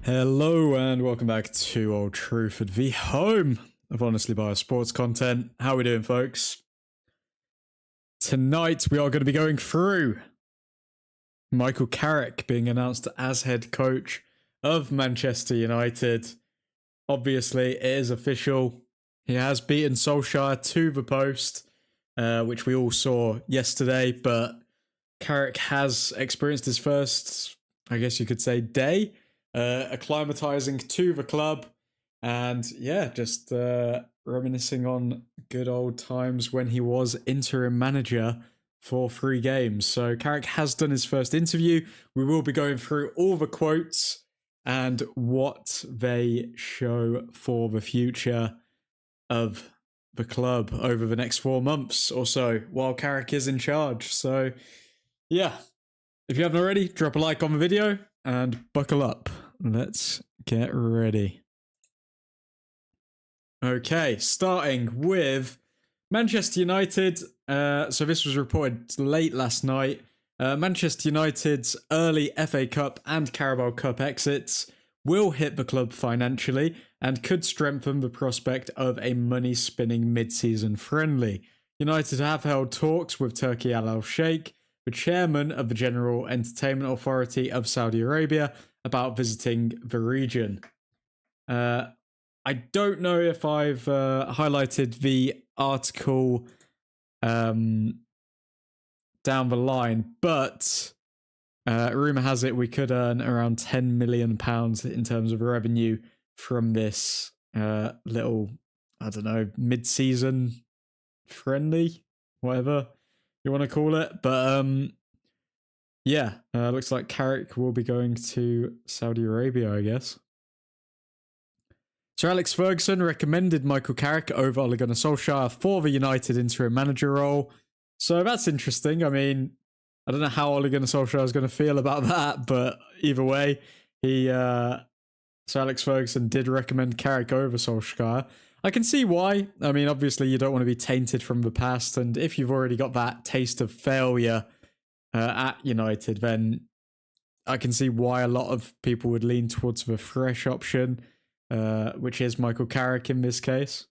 Hello and welcome back to Old Truthford, the home of honestly biased sports content. How are we doing, folks? Tonight we are going to be going through Michael Carrick being announced as head coach of Manchester United. Obviously, it is official. He has beaten Solskjaer to the post, which we all saw yesterday, but Carrick has experienced his first, I guess you could say, day acclimatizing to the club, and yeah, just reminiscing on good old times when he was interim manager for 3 games. So Carrick has done his first interview. We will be going through all the quotes and what they show for the future of the club over the next 4 months or so while Carrick is in charge. So yeah, if you haven't already, drop a like on the video and buckle up. Let's get ready. Okay, starting with Manchester United. So this was reported late last night. Manchester United's early FA Cup and Carabao Cup exits will hit the club financially and could strengthen the prospect of a money-spinning mid-season friendly. United have held talks with Turkey Al Sheikh, the chairman of the General Entertainment Authority of Saudi Arabia, about visiting the region. I don't know if I've highlighted the article down the line, but rumour has it we could earn around £10 million in terms of revenue from this little, I don't know, mid-season friendly, whatever you want to call it. But yeah, looks like Carrick will be going to Saudi Arabia, I guess. Sir Alex Ferguson recommended Michael Carrick over Ole Gunnar Solskjaer for the United interim manager role. So that's interesting. I mean, I don't know how Ole Gunnar Solskjaer is going to feel about that, but either way, Sir Alex Ferguson did recommend Carrick over Solskjaer. I can see why. I mean, obviously, you don't want to be tainted from the past, and if you've already got that taste of failure at United, then I can see why a lot of people would lean towards the fresh option, which is Michael Carrick in this case.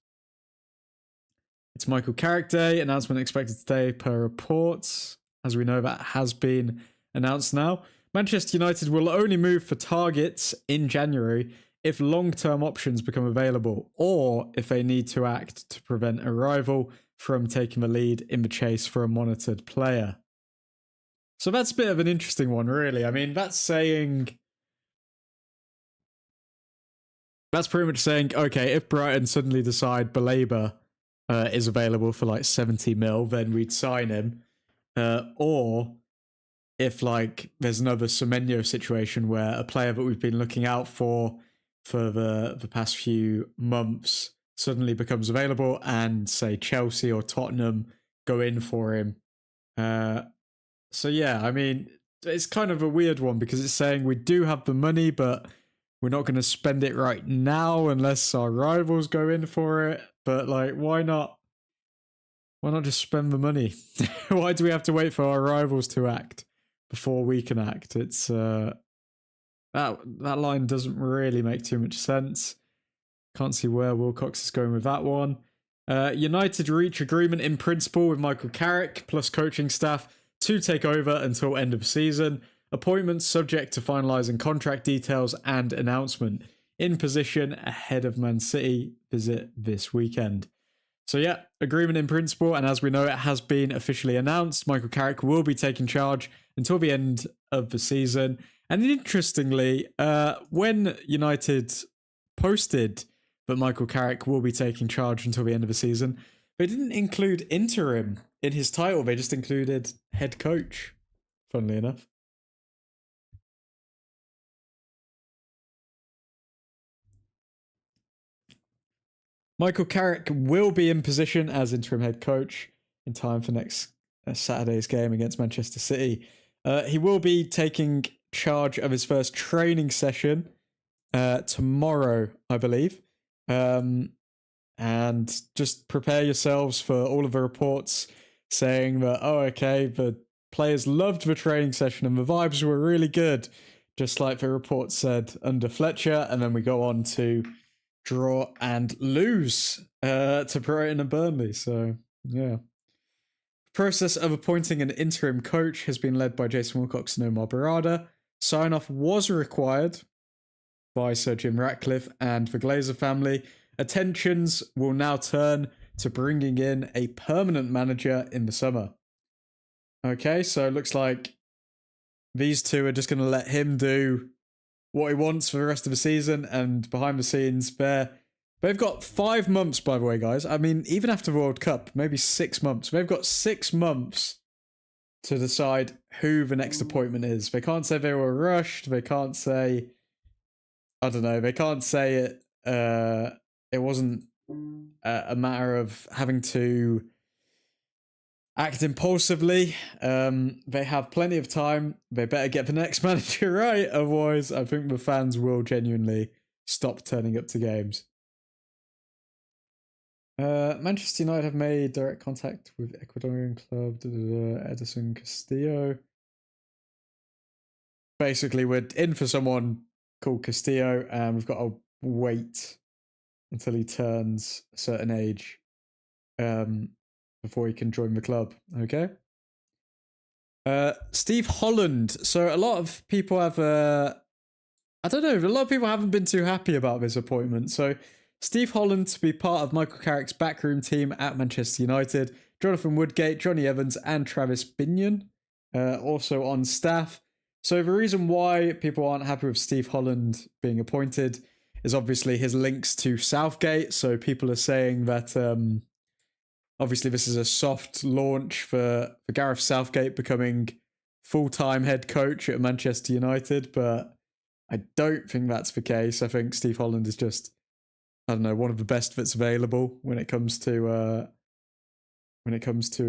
It's Michael Carrick Day. Announcement expected today per reports. As we know, that has been announced now. Manchester United will only move for targets in January if long-term options become available, or if they need to act to prevent a rival from taking the lead in the chase for a monitored player. So that's a bit of an interesting one, really. I mean, that's pretty much saying, okay, if Brighton suddenly decide Baleba is available for like 70 mil, then we'd sign him. Or if like there's another Semenyo situation where a player that we've been looking out for the past few months suddenly becomes available, and say Chelsea or Tottenham go in for him. So yeah, I mean, it's kind of a weird one because it's saying we do have the money, but we're not going to spend it right now unless our rivals go in for it. But like, why not? Why not just spend the money? Why do we have to wait for our rivals to act before we can act? It's that line doesn't really make too much sense. Can't see where Wilcox is going with that one. United reach agreement in principle with Michael Carrick plus coaching staff to take over until end of season. Appointments subject to finalising contract details and announcement. In position ahead of Man City visit this weekend. So yeah, agreement in principle, and as we know, it has been officially announced. Michael Carrick will be taking charge until the end of the season. And interestingly, when United posted that Michael Carrick will be taking charge until the end of the season, they didn't include interim in his title. They just included head coach, funnily enough. Michael Carrick will be in position as interim head coach in time for next Saturday's game against Manchester City. He will be taking charge of his first training session tomorrow, I believe. And just prepare yourselves for all of the reports saying that, oh, okay, the players loved the training session and the vibes were really good. just like the report said under Fletcher, and then we go on to draw and lose to Brighton and Burnley. So, yeah. The process of appointing an interim coach has been led by Jason Wilcox and Omar Barada. Sign-off was required by Sir Jim Ratcliffe and the Glazer family. Attentions will now turn to bringing in a permanent manager in the summer. Okay, so it looks like these two are just going to let him do what he wants for the rest of the season, and behind the scenes, they've got 5 months, by the way, guys. I mean, even after the World Cup, maybe 6 months. They've got 6 months to decide who the next appointment is. They can't say they were rushed. They can't say, I don't know, they can't say it wasn't a matter of having to act impulsively. They have plenty of time. They better get the next manager right. Otherwise, I think the fans will genuinely stop turning up to games. Manchester United have made direct contact with Ecuadorian club Edison Castillo. Basically, we're in for someone called Castillo, and we've got to wait until he turns a certain age before he can join the club. Okay. Steve Holland. So a lot of people have I don't know, a lot of people haven't been too happy about this appointment. So Steve Holland to be part of Michael Carrick's backroom team at Manchester United. Jonathan Woodgate, Johnny Evans, and Travis Binion also on staff. So the reason why people aren't happy with Steve Holland being appointed is obviously his links to Southgate. So people are saying that obviously this is a soft launch for Gareth Southgate becoming full-time head coach at Manchester United, but I don't think that's the case. I think Steve Holland is just, I don't know, one of the best that's available when it comes to a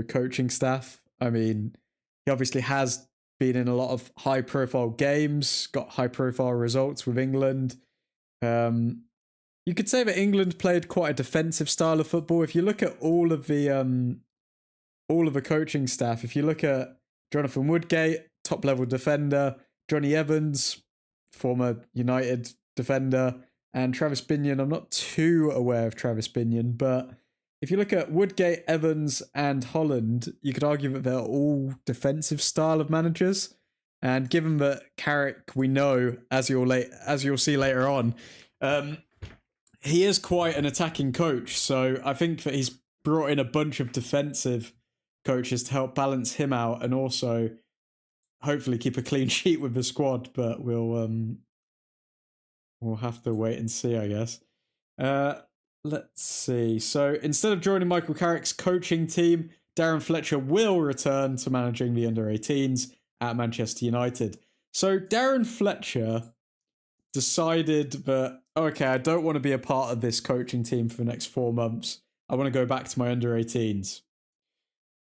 coaching staff. I mean, he obviously has been in a lot of high-profile games, got high-profile results with England. You could say that England played quite a defensive style of football. If you look at all of the coaching staff, if you look at Jonathan Woodgate, top-level defender, Johnny Evans, former United defender, and Travis Binion. I'm not too aware of Travis Binion, but if you look at Woodgate, Evans, and Holland, you could argue that they're all defensive style of managers. And given that Carrick, we know, as you'll see later on, he is quite an attacking coach. So I think that he's brought in a bunch of defensive coaches to help balance him out and also hopefully keep a clean sheet with the squad. But we'll have to wait and see, I guess. Let's see. So instead of joining Michael Carrick's coaching team, Darren Fletcher will return to managing the under-18s at Manchester United. So Darren Fletcher decided that, okay, I don't want to be a part of this coaching team for the next 4 months. I want to go back to my under-18s.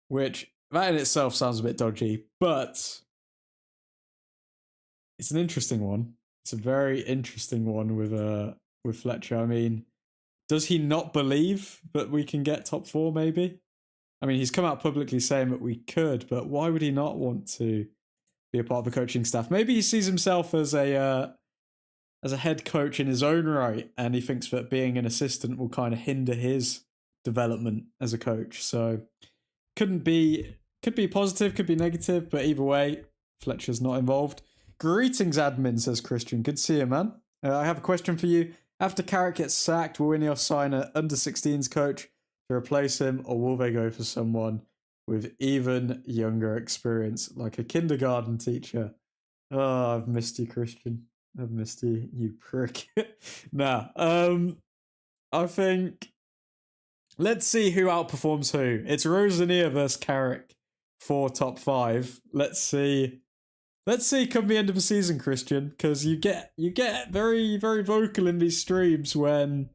Which, that in itself sounds a bit dodgy, but it's an interesting one. It's a very interesting one with Fletcher. I mean, does he not believe that we can get top 4, maybe? I mean, he's come out publicly saying that we could, but why would he not want to be a part of the coaching staff? Maybe he sees himself as a head coach in his own right, and he thinks that being an assistant will kind of hinder his development as a coach. So could be positive, could be negative, but either way, Fletcher's not involved. Greetings, admin, says Christian. Good to see you, man. I have a question for you. After Carrick gets sacked, will Ineos sign an under-16s coach to replace him, or will they go for someone with even younger experience, like a kindergarten teacher? Oh, I've missed you, Christian. I've missed you, you prick. Nah, I think let's see who outperforms who. It's Rosanier versus Carrick for top 5. Let's see come the end of the season, Christian, because you get very, very vocal in these streams when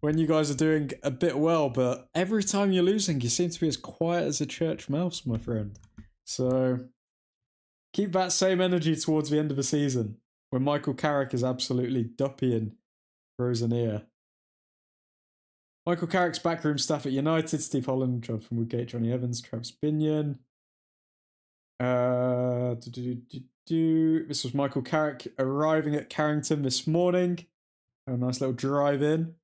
you guys are doing a bit well, but every time you're losing, you seem to be as quiet as a church mouse, my friend. So keep that same energy towards the end of the season, when Michael Carrick is absolutely duppying Rosanier. Michael Carrick's backroom staff at United: Steve Holland, Jonathan Woodgate, Johnny Evans, Travis Binion. This was Michael Carrick arriving at Carrington this morning. A nice little drive in.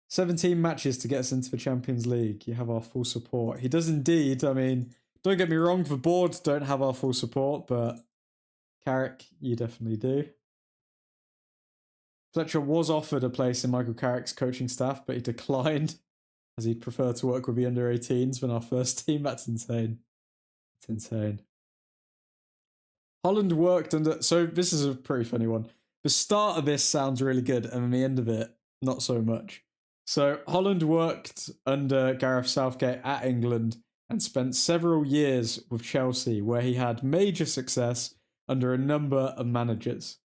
17 matches to get us into the Champions League. You have our full support. He does indeed. I mean, don't get me wrong, the board don't have our full support, but Carrick, you definitely do. Fletcher was offered a place in Michael Carrick's coaching staff, but he declined as he'd prefer to work with the under-18s than our first team. That's insane. It's insane. Holland worked under... So this is a pretty funny one. The start of this sounds really good, and the end of it, not so much. So Holland worked under Gareth Southgate at England and spent several years with Chelsea, where he had major success under a number of managers.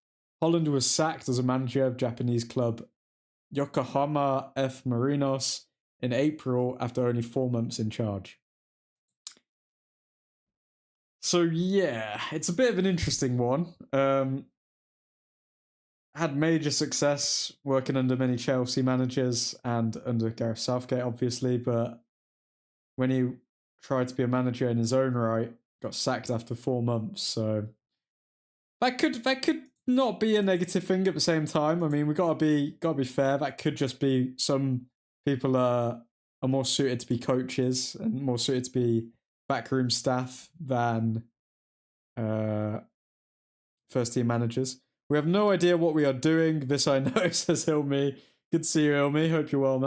Holland was sacked as a manager of Japanese club Yokohama F. Marinos in April after only 4 months in charge. So yeah, it's a bit of an interesting one. Had major success working under many Chelsea managers and under Gareth Southgate, obviously, but when he tried to be a manager in his own right, got sacked after 4 months. So that could not be a negative thing at the same time. I mean, we gotta be fair. That could just be some people are more suited to be coaches and more suited to be backroom staff than first team managers. We have no idea what we are doing. This I know, says Hilmi. Good to see you, Hilmi. Hope you're well,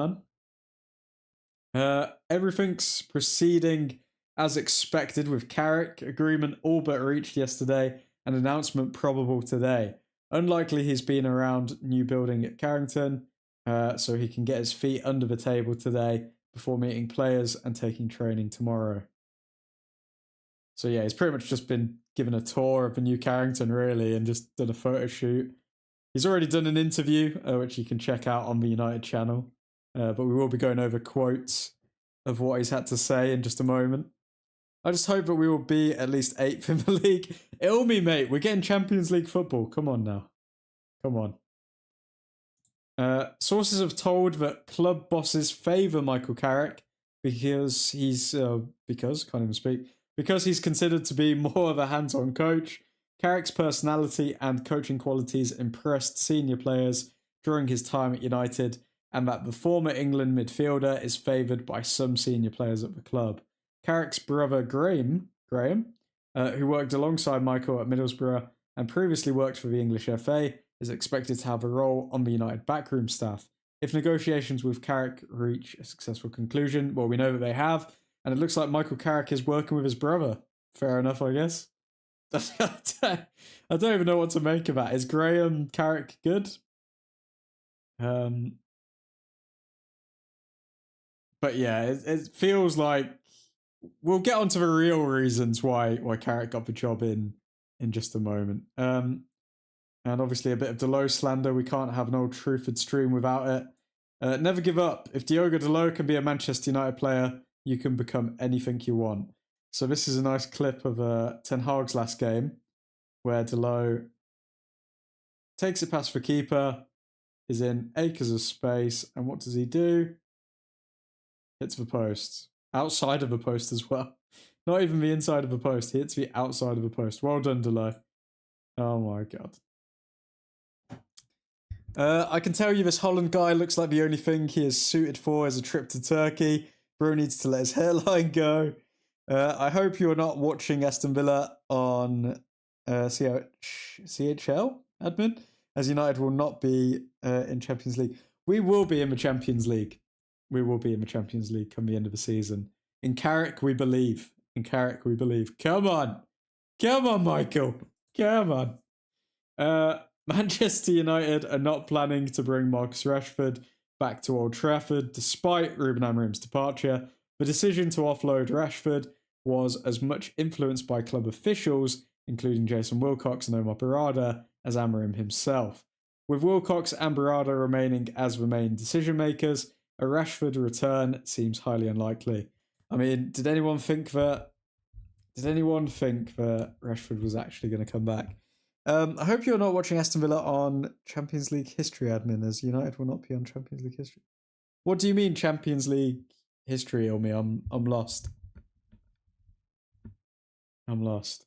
man. Everything's proceeding as expected with Carrick. Agreement all but reached yesterday. An announcement probable today. Unlikely he's been around new building at Carrington, so he can get his feet under the table today before meeting players and taking training tomorrow. So yeah, he's pretty much just been given a tour of the new Carrington, really, and just done a photo shoot. He's already done an interview, which you can check out on the United channel. But we will be going over quotes of what he's had to say in just a moment. I just hope that we will be at least 8th in the league. It'll me, mate. We're getting Champions League football. Come on now. Come on. Sources have told that club bosses favour Michael Carrick because he's... can't even speak. Because he's considered to be more of a hands-on coach. Carrick's personality and coaching qualities impressed senior players during his time at United, and that the former England midfielder is favoured by some senior players at the club. Carrick's brother Graham, who worked alongside Michael at Middlesbrough and previously worked for the English FA, is expected to have a role on the United backroom staff. If negotiations with Carrick reach a successful conclusion, well, we know that they have, and it looks like Michael Carrick is working with his brother. Fair enough, I guess. I don't even know what to make of that. Is Graham Carrick good? But yeah, it feels like we'll get onto the real reasons why Carrick got the job in just a moment. And obviously a bit of Delo slander. We can't have an old Truthford stream without it. Never give up. If Diogo Delo can be a Manchester United player, you can become anything you want. So this is a nice clip of Ten Hag's last game, where Delo takes it past the keeper, is in acres of space, and what does he do? Hits the post. Outside of the post as well. Not even the inside of the post. He hits the outside of the post. Well done, Delo. Oh my god. I can tell you this Holland guy looks like the only thing he is suited for is a trip to Turkey. Bro needs to let his hairline go. I hope you're not watching Aston Villa on CHL, admin, as United will not be in Champions League. We will be in the Champions League. We will be in the Champions League come the end of the season. In Carrick, we believe. In Carrick, we believe. Come on. Come on, Michael. Come on. Manchester United are not planning to bring Marcus Rashford back to Old Trafford despite Ruben Amorim's departure. The decision to offload Rashford was as much influenced by club officials, including Jason Wilcox and Omar Barada, as Amorim himself. With Wilcox and Barada remaining as the main decision makers, a Rashford return seems highly unlikely. I mean, did anyone think that Rashford was actually going to come back? I hope you're not watching Aston Villa on Champions League history, admin, as United will not be on Champions League history. What do you mean Champions League history, Ilmi? I'm lost. I'm lost.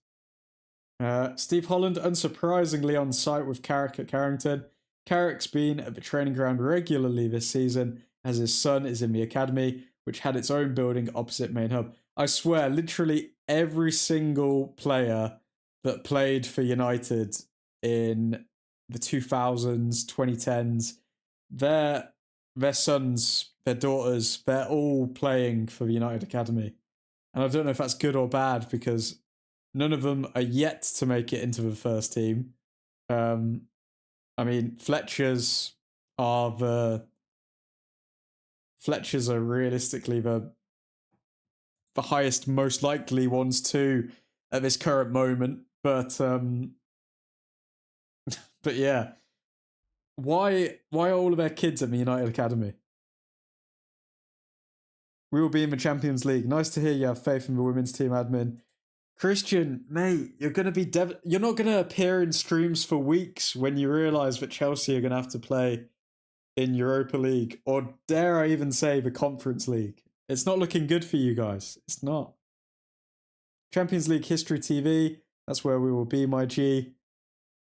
Steve Holland, unsurprisingly, on site with Carrick at Carrington. Carrick's been at the training ground regularly this season, as his son is in the academy, which had its own building opposite main hub. I swear, literally every single player that played for United in the 2000s, 2010s, their sons, their daughters, they're all playing for the United Academy. And I don't know if that's good or bad, because none of them are yet to make it into the first team. I mean, Fletchers are realistically the highest, most likely ones too at this current moment. But but yeah, why are all of their kids at the United Academy? We will be in the Champions League. Nice to hear you have faith in the women's team, admin. Christian, mate, you're gonna be you're not gonna appear in streams for weeks when you realise that Chelsea are gonna have to play in Europa League, or dare I even say the Conference League. It's not looking good for you guys. It's not. Champions League History TV, that's where we will be, my G.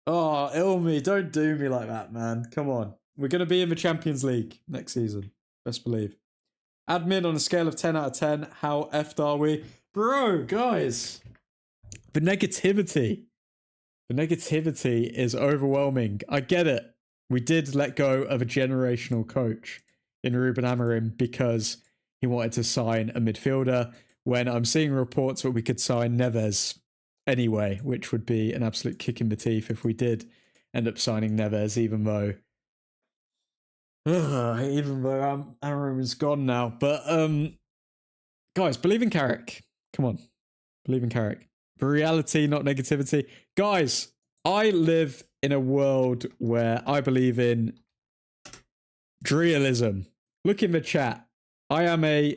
Oh, Ilmi, don't do me like that, man. Come on. We're going to be in the Champions League next season. Best believe. Admin, on a scale of 10 out of 10, how effed are we? Bro, guys. The negativity is overwhelming. I get it. We did let go of a generational coach in Ruben Amorim because he wanted to sign a midfielder, when I'm seeing reports that we could sign Neves anyway, which would be an absolute kick in the teeth if we did end up signing Neves, even though Amorim is gone now. But guys, believe in Carrick. Come on. Believe in Carrick. For reality, not negativity. Guys, I live in a world where I believe in realism. Look in the chat. I am a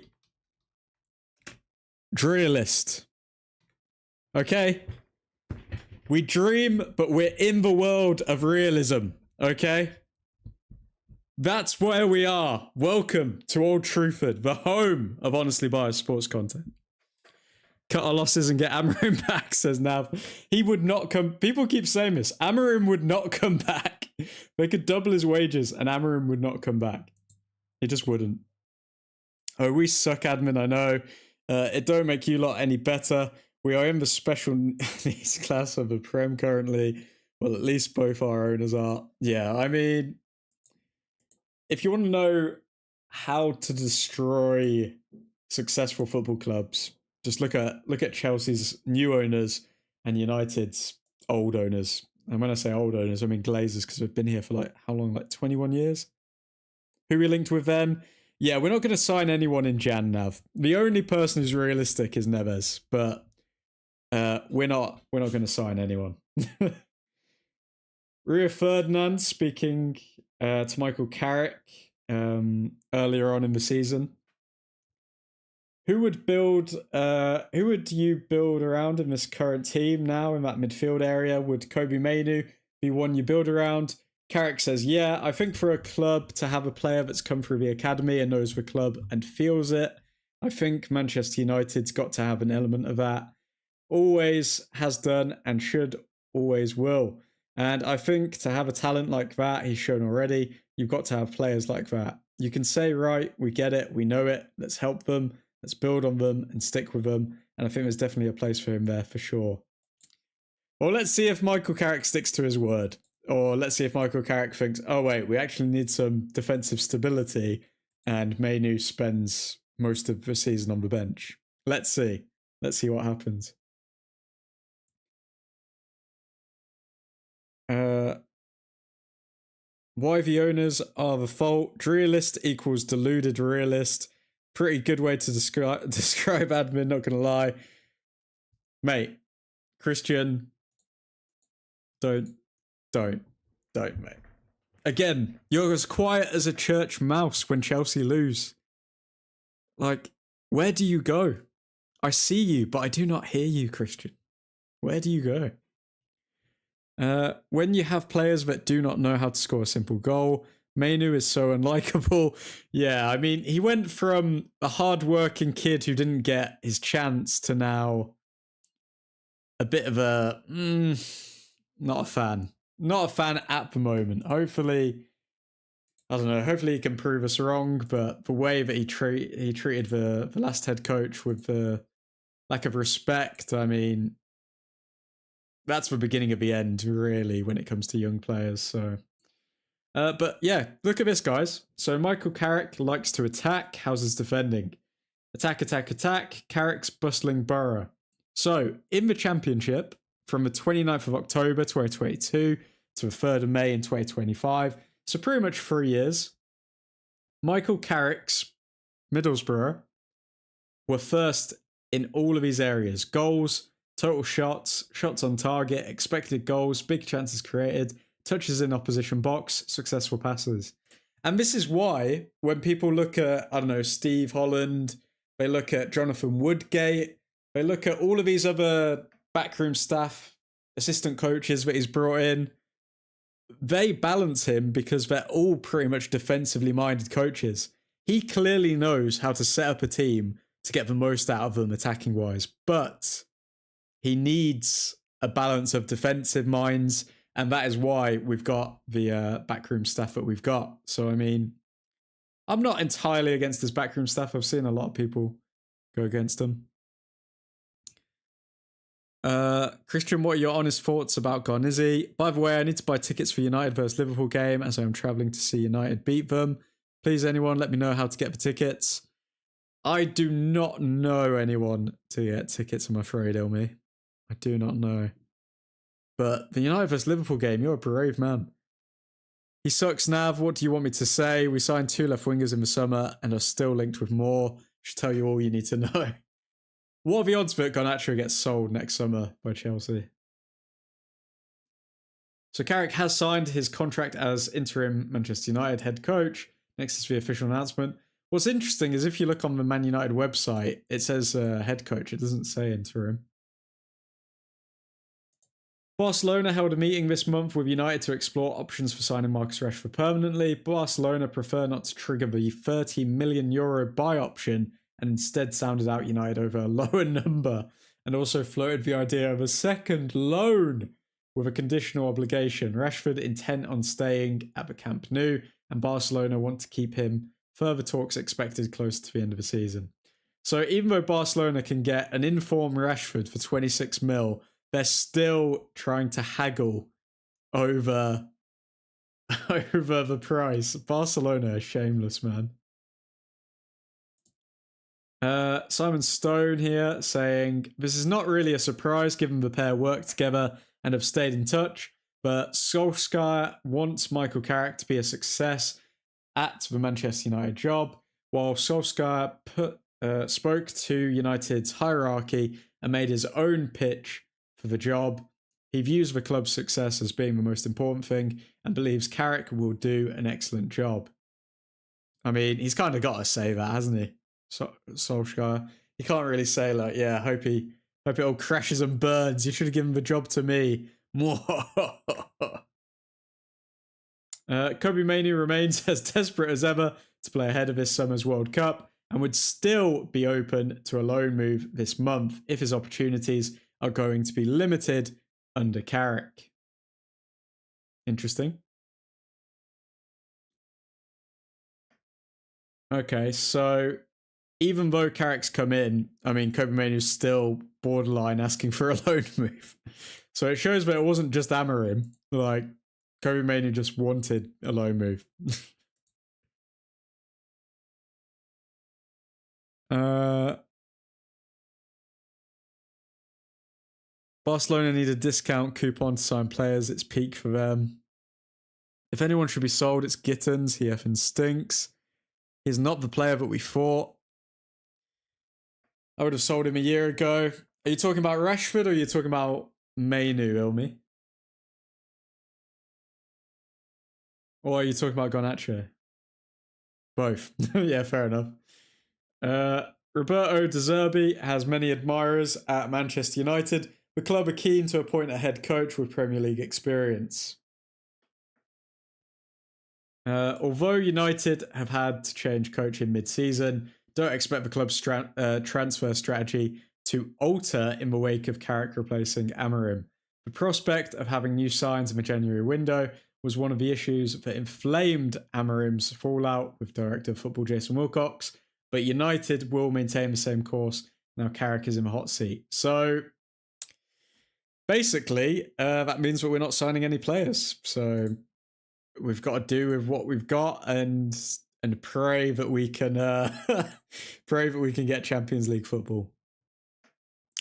realist. Okay? We dream, but we're in the world of realism. Okay? That's where we are. Welcome to Old Truthford, the home of honestly biased sports content. Cut our losses and get Amorim back, says Nav. He would not come. People keep saying this. Amorim would not come back. They could double his wages and Amorim would not come back. He just wouldn't. Oh, we suck, admin, I know. It don't make you lot any better. We are in the special needs class of the Prem currently. Well, at least both our owners are. Yeah, I mean, if you want to know how to destroy successful football clubs, just look at Chelsea's new owners and United's old owners. And when I say old owners, I mean Glazers, because we've been here for like, how long? Like 21 years? Who we linked with them? Yeah, we're not going to sign anyone in Jan, Nav. The only person who's realistic is Neves, but we're not going to sign anyone. Rio Ferdinand speaking to Michael Carrick earlier on in the season. Who would you build around in this current team now in that midfield area? Would Kobe Mainu be one you build around? Carrick says, yeah, I think for a club to have a player that's come through the academy and knows the club and feels it, I think Manchester United's got to have an element of that. Always has done and should always will. And I think to have a talent like that, he's shown already, you've got to have players like that. You can say, right, we get it, we know it, let's help them, let's build on them and stick with them. And I think there's definitely a place for him there for sure. Well, let's see if Michael Carrick sticks to his word. Or let's see if Michael Carrick thinks, oh wait, we actually need some defensive stability, and Mainu spends most of the season on the bench. Let's see. Let's see what happens. Why the owners are the fault. Realist equals deluded realist. Pretty good way to describe admin, not gonna lie. Mate, Christian, don't, mate. Again, you're as quiet as a church mouse when Chelsea lose. Like, where do you go? I see you, but I do not hear you, Christian. Where do you go? When you have players that do not know how to score a simple goal, Mainu is so unlikable. Yeah, I mean, he went from a hard-working kid who didn't get his chance to now a bit of a not a fan. Not a fan at the moment. Hopefully, I don't know. Hopefully he can prove us wrong. But the way that he treated the last head coach with the lack of respect, I mean, that's the beginning of the end, really, when it comes to young players. So, but yeah, look at this, guys. So Michael Carrick likes to attack. How's his defending? Attack, attack, attack. Carrick's bustling borough. So in the championship, from the 29th of October 2022 to the 3rd of May in 2025, so pretty much 3 years, Michael Carrick's Middlesbrough were first in all of these areas. Goals, total shots, shots on target, expected goals, big chances created, touches in opposition box, successful passes. And this is why when people look at, I don't know, Steve Holland, they look at Jonathan Woodgate, they look at all of these other backroom staff, assistant coaches that he's brought in, they balance him because they're all pretty much defensively minded coaches. He clearly knows how to set up a team to get the most out of them attacking wise, but he needs a balance of defensive minds, and that is why we've got the backroom staff that we've got. So, I mean, I'm not entirely against this backroom staff. I've seen a lot of people go against them. Christian, what are your honest thoughts about Garnizzi? By the way, I need to buy tickets for United versus Liverpool game as I am travelling to see United beat them. Please, anyone, let me know how to get the tickets. I do not know anyone to get tickets, I'm afraid, Ilmi. I do not know. But the United vs Liverpool game, you're a brave man. He sucks, Nav. What do you want me to say? We signed 2 left wingers in the summer and are still linked with more. Should tell you all you need to know. What are the odds that Garnacho gets sold next summer by Chelsea? So Carrick has signed his contract as interim Manchester United head coach. Next is the official announcement. What's interesting is if you look on the Man United website, it says head coach. It doesn't say interim. Barcelona held a meeting this month with United to explore options for signing Marcus Rashford permanently. Barcelona prefer not to trigger the €30 million buy option and instead sounded out United over a lower number, and also floated the idea of a second loan with a conditional obligation. Rashford intent on staying at the Camp Nou, and Barcelona want to keep him. Further talks expected close to the end of the season. So even though Barcelona can get an informed Rashford for 26 mil, they're still trying to haggle over the price. Barcelona are shameless, man. Simon Stone here saying, this is not really a surprise given the pair work together and have stayed in touch, but Solskjaer wants Michael Carrick to be a success at the Manchester United job, while Solskjaer spoke to United's hierarchy and made his own pitch for the job. He views the club's success as being the most important thing and believes Carrick will do an excellent job. I mean, he's kind of got to say that, hasn't he? Solskjaer. He can't really say like, yeah, hope it all crashes and burns. You should have given the job to me. Kobe Mainoo remains as desperate as ever to play ahead of this summer's World Cup and would still be open to a loan move this month if his opportunities are going to be limited under Carrick. Interesting. Okay, so even though Carrick's come in, I mean, Kobe Mainoo's still borderline asking for a loan move. So it shows that it wasn't just Amorim. Like, Kobe Mainoo just wanted a loan move. Barcelona need a discount coupon to sign players. It's peak for them. If anyone should be sold, it's Gittins. He effing stinks. He's not the player that we thought. I would have sold him a year ago. Are you talking about Rashford or are you talking about Mainoo, Ilmi? Or are you talking about Garnacho? Both. Yeah, fair enough. Roberto De Zerbi has many admirers at Manchester United. The club are keen to appoint a head coach with Premier League experience. Although United have had to change coach in mid-season, don't expect the club's transfer strategy to alter in the wake of Carrick replacing Amorim. The prospect of having new signs in the January window was one of the issues that inflamed Amorim's fallout with director of football Jason Wilcox, but United will maintain the same course. Now Carrick is in the hot seat. So basically, that means that we're not signing any players. So we've got to do with what we've got and pray that we can pray that we can get Champions League football.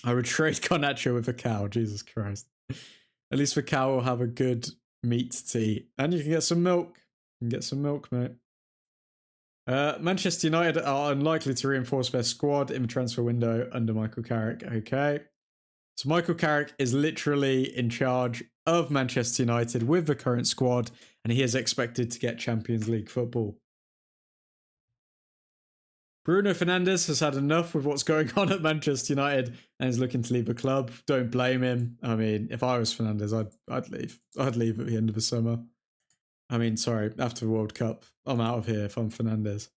I would trade Garnacho with a cow. Jesus Christ. At least the cow will have a good meat to eat. And you can get some milk. You can get some milk, mate. Manchester United are unlikely to reinforce their squad in the transfer window under Michael Carrick. Okay. So Michael Carrick is literally in charge of Manchester United with the current squad, and he is expected to get Champions League football. Bruno Fernandes has had enough with what's going on at Manchester United and is looking to leave the club. Don't blame him. I mean, if I was Fernandes, I'd leave. I'd leave at the end of the summer. I mean, sorry, after the World Cup. I'm out of here if I'm Fernandes.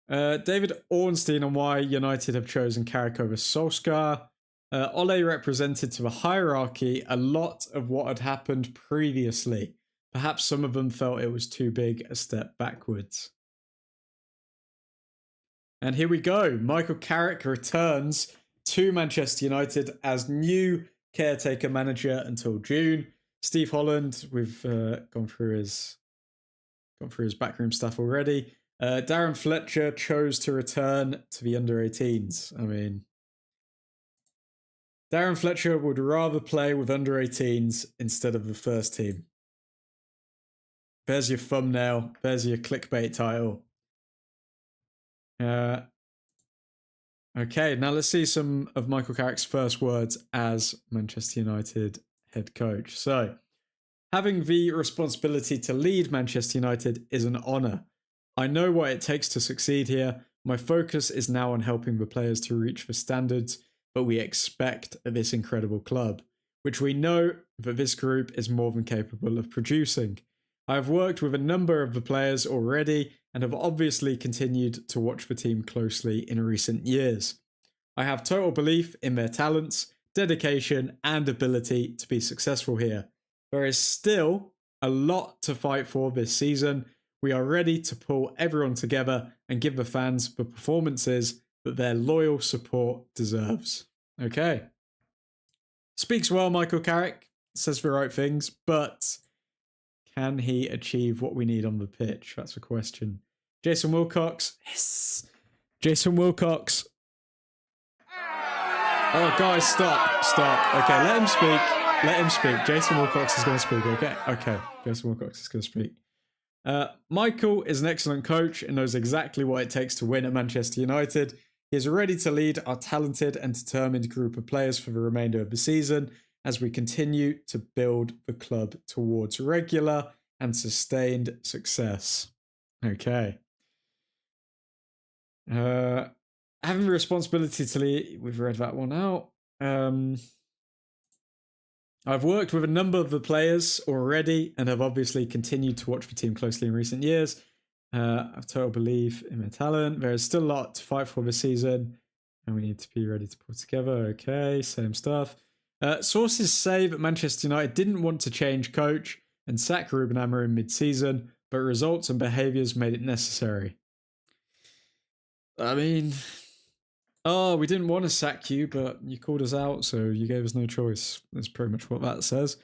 David Ornstein on why United have chosen Carrick over Solskjaer. Ole represented to the hierarchy a lot of what had happened previously. Perhaps some of them felt it was too big a step backwards. And here we go. Michael Carrick returns to Manchester United as new caretaker manager until June. Steve Holland, we've gone through his backroom stuff already. Darren Fletcher chose to return to the under-18s. I mean, Darren Fletcher would rather play with under-18s instead of the first team. There's your thumbnail. There's your clickbait title. Okay, now let's see some of Michael Carrick's first words as Manchester United head coach. So, having the responsibility to lead Manchester United is an honour. I know what it takes to succeed here. My focus is now on helping the players to reach the standards that we expect at this incredible club, which we know that this group is more than capable of producing. I have worked with a number of the players already and have obviously continued to watch the team closely in recent years. I have total belief in their talents, dedication, and ability to be successful here. There is still a lot to fight for this season. We are ready to pull everyone together and give the fans the performances that their loyal support deserves. Okay. Speaks well, Michael Carrick. Says the right things, but can he achieve what we need on the pitch? That's the question. Jason Wilcox. Yes. Jason Wilcox. Oh, guys, stop. Stop. Okay, let him speak. Let him speak. Jason Wilcox is going to speak. Okay. Jason Wilcox is going to speak. Michael is an excellent coach and knows exactly what it takes to win at Manchester United. He is ready to lead our talented and determined group of players for the remainder of the season as we continue to build the club towards regular and sustained success. Okay. Having the responsibility to lead, we've read that one out. I've worked with a number of the players already and have obviously continued to watch the team closely in recent years. I've total belief in their talent. There is still a lot to fight for this season and we need to be ready to pull together. Okay, same stuff. Sources say that Manchester United didn't want to change coach and sack Ruben Amorim mid-season, but results and behaviours made it necessary. I mean, we didn't want to sack you, but you called us out, so you gave us no choice. That's pretty much what that says.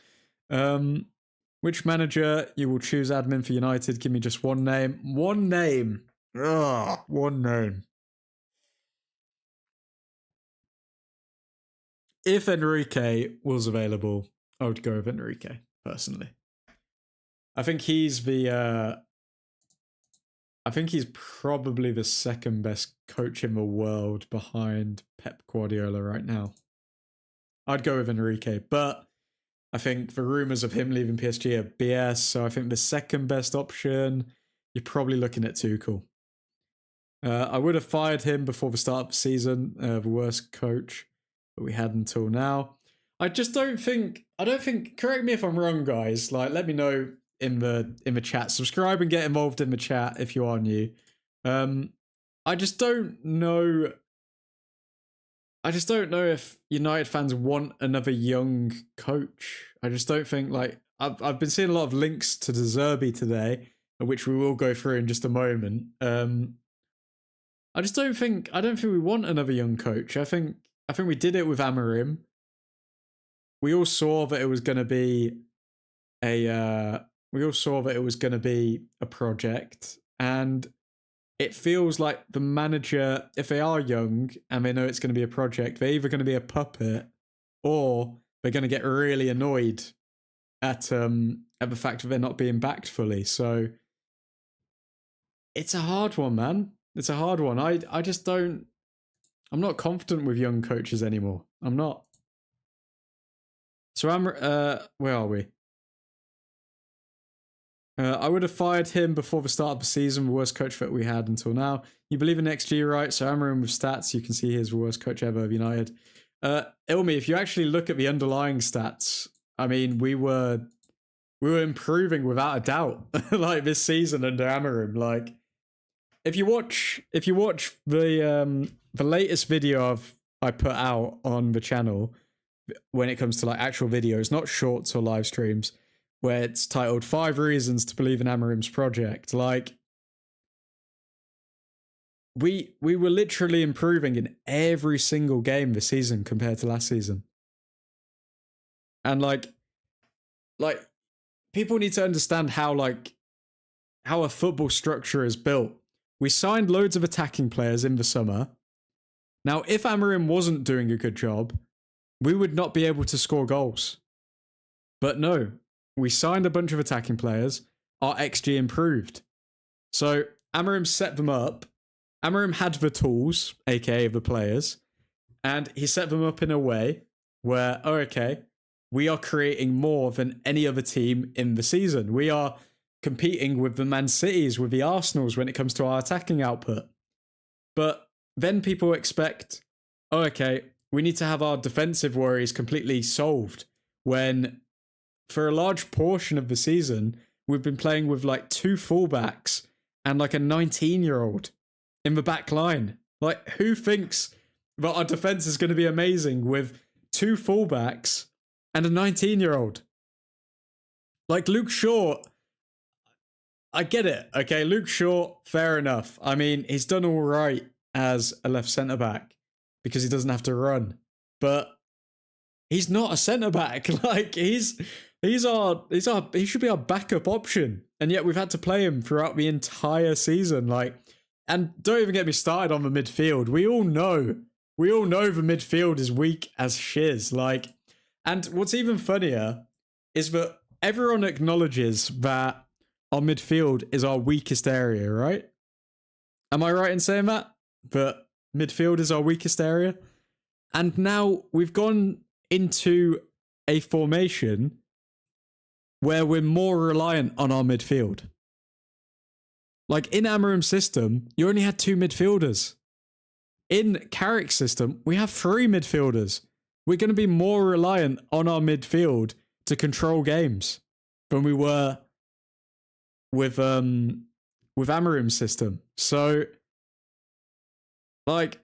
Which manager you will choose admin for United? Give me just one name. One name. One name. If Enrique was available, I would go with Enrique, personally. I think he's probably the second best coach in the world behind Pep Guardiola right now. I'd go with Enrique, but I think the rumours of him leaving PSG are BS, so I think the second best option, you're probably looking at Tuchel. I would have fired him before the start of the season, the worst coach that we had until now. I don't think, correct me if I'm wrong, guys, like let me know in the chat. Subscribe and get involved in the chat if you are new. I just don't know I just don't know if United fans want another young coach. I just don't think, like, I've been seeing a lot of links to De Zerbi today, which we will go through in just a moment. I don't think we want another young coach. I think we did it with Amorim. We all saw that it was going to be a project, and it feels like the manager, if they are young and they know it's going to be a project, they're either going to be a puppet or they're going to get really annoyed at the fact that they're not being backed fully. So it's a hard one, man. It's a hard one. I'm not confident with young coaches anymore. I'm not. So where are we? I would have fired him before the start of the season, the worst coach that we had until now. You believe in XG, right? So Amorim with stats, you can see he's the worst coach ever of United. Ilmi, if you actually look at the underlying stats, I mean, we were improving without a doubt, like this season under Amorim. Like, if you watch the latest video I put out on the channel, when it comes to like actual videos, not shorts or live streams, where it's titled 5 Reasons to Believe in Amorim's Project. Like, we were literally improving in every single game this season compared to last season. And like people need to understand how a football structure is built. We signed loads of attacking players in the summer. Now, if Amorim wasn't doing a good job, we would not be able to score goals. But no, we signed a bunch of attacking players. Our XG improved. So Amorim set them up. Amorim had the tools, aka the players, and he set them up in a way where, oh, okay, we are creating more than any other team in the season. We are competing with the Man Cities, with the Arsenals when it comes to our attacking output. But then people expect, oh, okay, we need to have our defensive worries completely solved, when for a large portion of the season, we've been playing with like 2 fullbacks and like a 19-year-old in the back line. Like, who thinks that our defense is going to be amazing with 2 fullbacks and a 19-year-old? Like, Luke Shaw, I get it, okay? Luke Shaw, fair enough. I mean, he's done all right as a left centre-back because he doesn't have to run. But he's not a centre-back. Like, he should be our backup option. And yet we've had to play him throughout the entire season. Like, and don't even get me started on the midfield. We all know the midfield is weak as shiz. Like, and what's even funnier is that everyone acknowledges that our midfield is our weakest area, right? Am I right in saying that? That midfield is our weakest area? And now we've gone into a formation where we're more reliant on our midfield. Like, in Amorim's system, you only had 2 midfielders. In Carrick's system, we have 3 midfielders. We're going to be more reliant on our midfield to control games than we were with Amorim's system. So, like,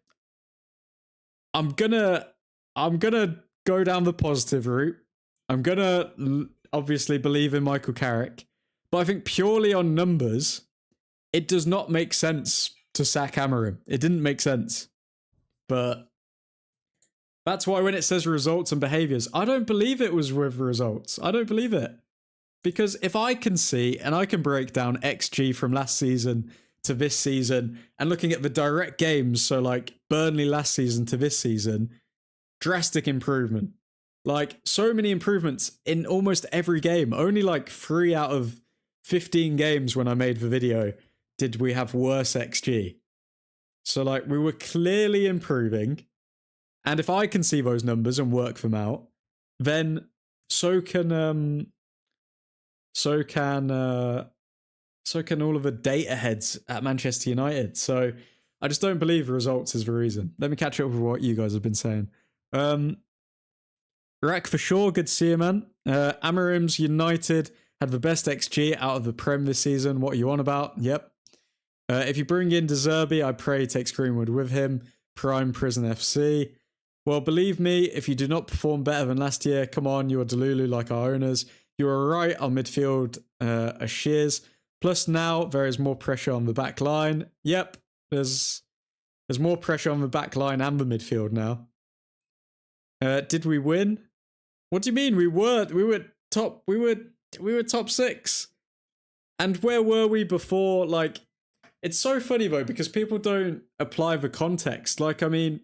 I'm gonna go down the positive route. I'm gonna obviously believe in Michael Carrick, but I think purely on numbers, it does not make sense to sack Amorim. It didn't make sense. But that's why when it says results and behaviours, I don't believe it was with results. I don't believe it. Because if I can see and I can break down XG from last season to this season and looking at the direct games, so like Burnley last season to this season, drastic improvement. Like, so many improvements in almost every game. Only like 3 out of 15 games when I made the video did we have worse XG. So like, we were clearly improving. And if I can see those numbers and work them out, then so can all of the data heads at Manchester United. So I just don't believe results is the reason. Let me catch up with what you guys have been saying. Rack for sure, good to see you, man. Amorim's United had the best XG out of the Prem this season. What are you on about? Yep. If you bring in De Zerbi, I pray he takes Greenwood with him. Prime Prison FC. Well, believe me, if you do not perform better than last year, come on, you are Delulu like our owners. You are right, our midfield are shears. Plus now there is more pressure on the back line. Yep, there's more pressure on the back line and the midfield now. Did we win? What do you mean? We were top 6. And where were we before? Like, it's so funny though, because people don't apply the context. Like, I mean,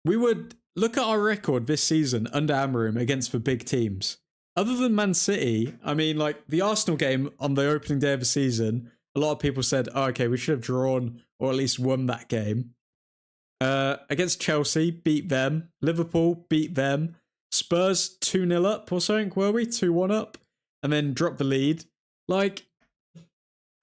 we would look at our record this season under Amorim against the big teams. Other than Man City, I mean, like the Arsenal game on the opening day of the season, a lot of people said, oh, okay, we should have drawn or at least won that game. Against Chelsea, beat them. Liverpool, beat them. Spurs 2-0 up or something, were we? 2-1 up. And then drop the lead. Like,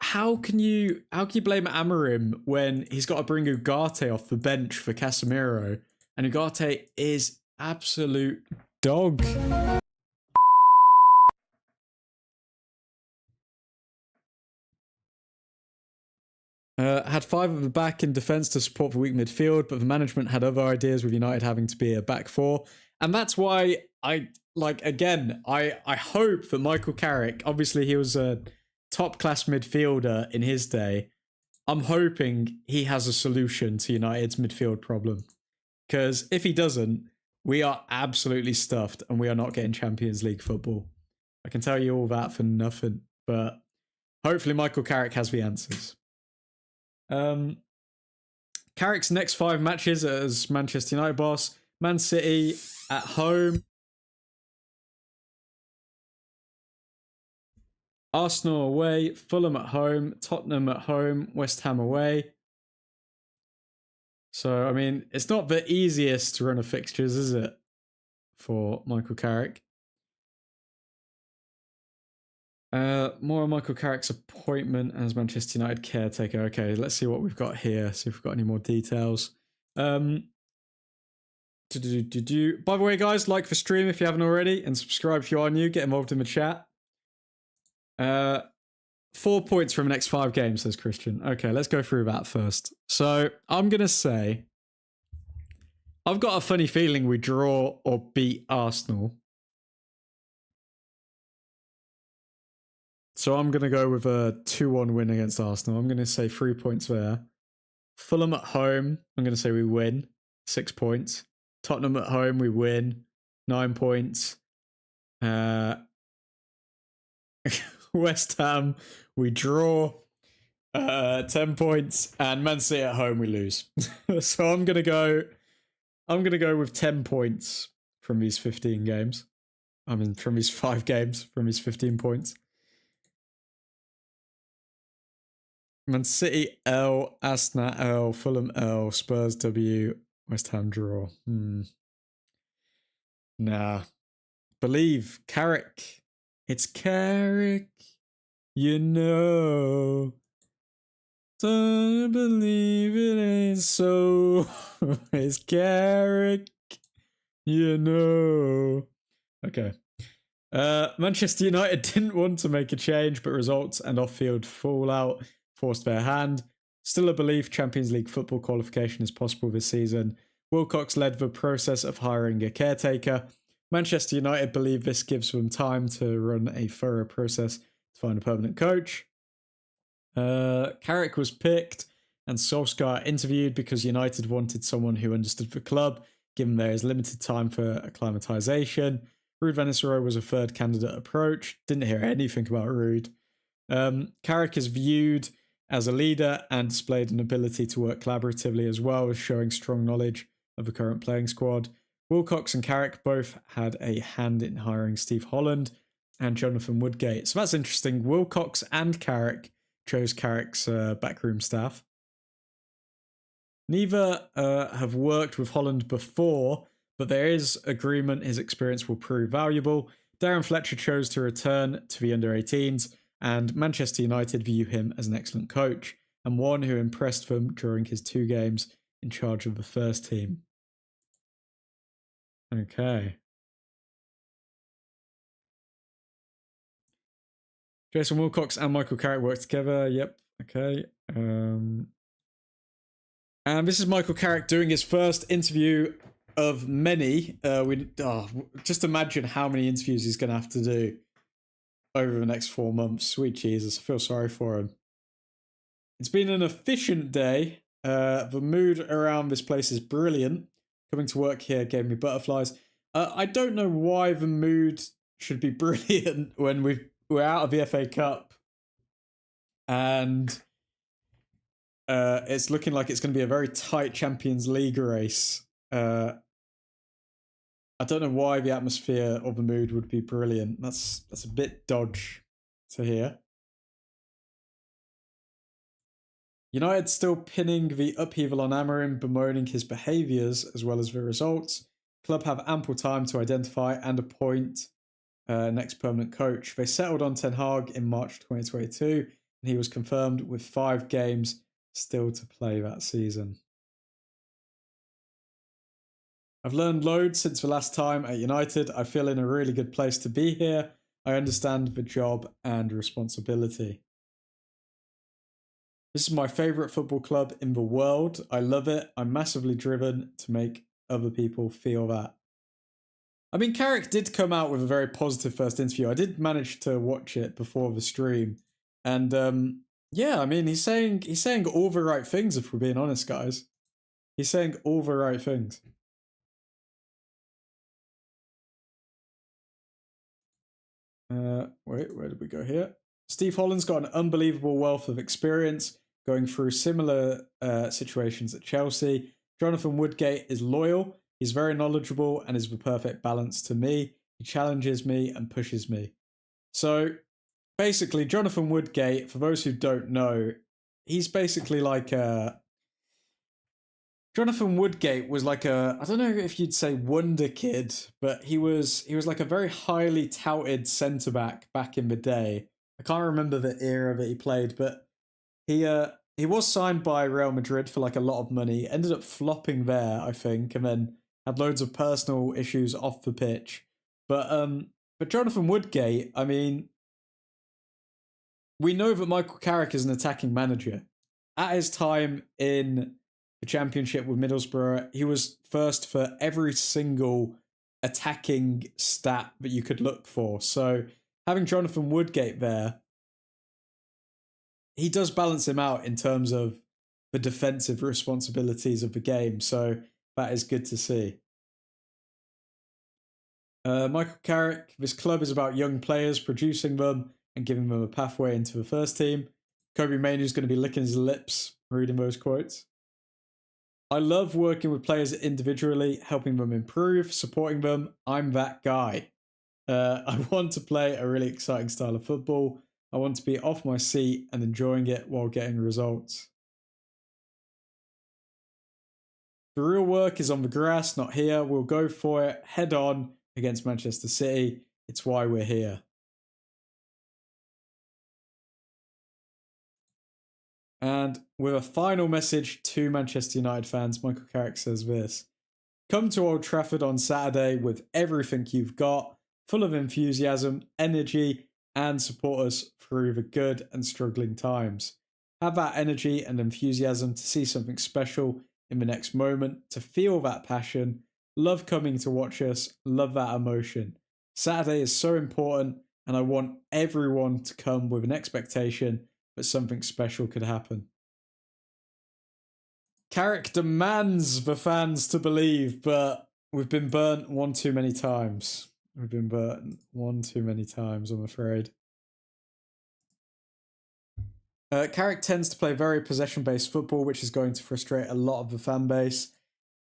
how can you blame Amorim when he's got to bring Ugarte off the bench for Casemiro? And Ugarte is absolute dog. Had 5 at the back in defence to support the weak midfield, but the management had other ideas with United having to be a back 4. And that's why I hope that Michael Carrick, obviously he was a top-class midfielder in his day, I'm hoping he has a solution to United's midfield problem. Because if he doesn't, we are absolutely stuffed and we are not getting Champions League football. I can tell you all that for nothing, but hopefully Michael Carrick has the answers. Carrick's next 5 matches as Manchester United boss: Man City at home, Arsenal away, Fulham at home, Tottenham at home, West Ham away. So, I mean, it's not the easiest run of fixtures, is it, for Michael Carrick? More on Michael Carrick's appointment as Manchester United caretaker. Okay, let's see what we've got here. See if we've got any more details. By the way, guys, like the stream if you haven't already, and subscribe if you are new. Get involved in the chat. 4 points from the next 5 games, says Christian. Okay, let's go through that first. So I'm gonna say, I've got a funny feeling we draw or beat Arsenal. So I'm going to go with a 2-1 win against Arsenal. I'm going to say 3 points there. Fulham at home, I'm going to say we win. 6 points. Tottenham at home, we win. 9 points. West Ham, we draw. 10 points. And Man City at home, we lose. So I'm going to go with 10 points from these 15 games. I mean, from these 5 games, from these 15 points. Man City L, Arsenal L, Fulham L, Spurs W, West Ham draw. Nah. Believe. Carrick. It's Carrick. You know. Don't believe it ain't so. It's Carrick. You know. Okay. Manchester United didn't want to make a change, but results and off-field fallout forced their hand. Still a belief Champions League football qualification is possible this season. Wilcox led the process of hiring a caretaker. Manchester United believe this gives them time to run a thorough process to find a permanent coach. Carrick was picked and Solskjaer interviewed because United wanted someone who understood the club, given there is limited time for acclimatization. Ruud van Nistelrooy was a third candidate approach. Didn't hear anything about Ruud. Carrick is viewed as a leader and displayed an ability to work collaboratively as well as showing strong knowledge of the current playing squad. Wilcox and Carrick both had a hand in hiring Steve Holland and Jonathan Woodgate. So that's interesting. Wilcox and Carrick chose Carrick's backroom staff. Neither have worked with Holland before, but there is agreement his experience will prove valuable. Darren Fletcher chose to return to the under-18s, and Manchester United view him as an excellent coach and one who impressed them during his 2 games in charge of the first team. Okay. Jason Wilcox and Michael Carrick worked together. Yep. Okay. And this is Michael Carrick doing his first interview of many. Just imagine how many interviews he's going to have to do over the next 4 months. Sweet Jesus, I feel sorry for him. It's been an efficient day. The mood around this place is brilliant. Coming to work here gave me butterflies. I don't know why the mood should be brilliant when we're out of the FA Cup and it's looking like it's going to be a very tight Champions League race. I don't know why the atmosphere or the mood would be brilliant. That's a bit dodge to hear. United still pinning the upheaval on Amorim, bemoaning his behaviours as well as the results. Club have ample time to identify and appoint next permanent coach. They settled on Ten Hag in March 2022, and he was confirmed with 5 games still to play that season. I've learned loads since the last time at United. I feel in a really good place to be here. I understand the job and responsibility. This is my favourite football club in the world. I love it. I'm massively driven to make other people feel that. I mean, Carrick did come out with a very positive first interview. I did manage to watch it before the stream. And yeah, I mean, he's saying all the right things, if we're being honest, guys. He's saying all the right things. Wait, where did we go here? Steve Holland's got an unbelievable wealth of experience going through similar situations at Chelsea. Jonathan Woodgate is loyal. He's very knowledgeable and is the perfect balance to me. He challenges me and pushes me. So basically, Jonathan Woodgate, for those who don't know, he's basically like Jonathan Woodgate was like I don't know if you'd say wonder kid, but he was like a very highly touted centre-back back in the day. I can't remember the era that he played, but he was signed by Real Madrid for like a lot of money, ended up flopping there, I think, and then had loads of personal issues off the pitch. But Jonathan Woodgate, I mean, we know that Michael Carrick is an attacking manager. At his time in the Championship with Middlesbrough, he was first for every single attacking stat that you could look for. So having Jonathan Woodgate there, he does balance him out in terms of the defensive responsibilities of the game. So that is good to see. Michael Carrick, this club is about young players, producing them and giving them a pathway into the first team. Kobe Mainoo's going to be licking his lips reading those quotes. I love working with players individually, helping them improve, supporting them. I'm that guy. I want to play a really exciting style of football. I want to be off my seat and enjoying it while getting results. The real work is on the grass, not here. We'll go for it head on against Manchester City. It's why we're here. And with a final message to Manchester United fans, Michael Carrick says this: come to Old Trafford on Saturday with everything you've got, full of enthusiasm, energy, and support us through the good and struggling times. Have that energy and enthusiasm to see something special in the next moment, to feel that passion. Love coming to watch us, love that emotion. Saturday is so important, and I want everyone to come with an expectation that something special could happen. Carrick demands the fans to believe, but we've been burnt one too many times. We've been burnt one too many times, I'm afraid. Carrick tends to play very possession-based football, which is going to frustrate a lot of the fan base.